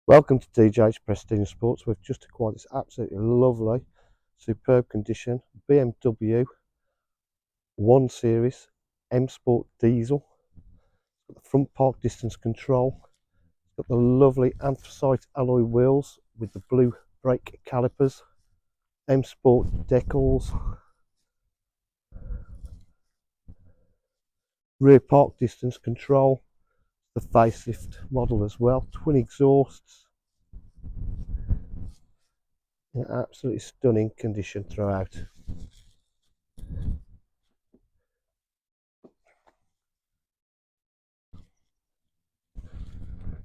Welcome to DJ's Prestige Sports. We've just acquired this absolutely lovely, superb condition BMW 1 Series M Sport Diesel. It's got the front park distance control. It's got the lovely anthracite alloy wheels with the blue brake calipers. M Sport decals. Rear park distance control. The facelift model as well. Twin exhausts. In absolutely stunning condition throughout.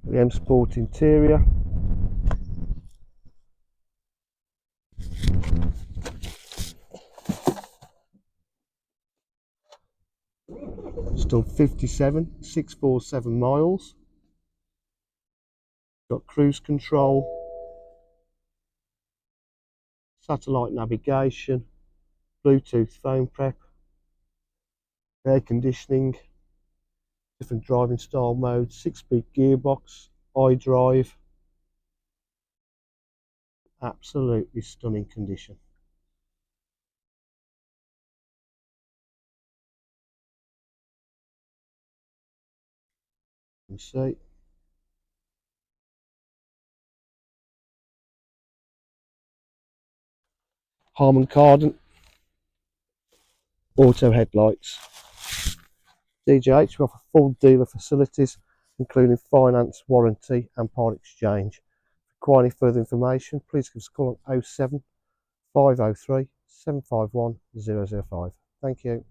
The M Sport interior. It's done 57,647 miles. Got cruise control, satellite navigation, Bluetooth phone prep, air conditioning, different driving style modes, 6-speed gearbox, iDrive. Absolutely stunning condition. You see. Harman Kardon auto headlights. DJH, we offer full dealer facilities including finance, warranty and part exchange. If you require any further information, please give us a call on 07 503 751 005. Thank you.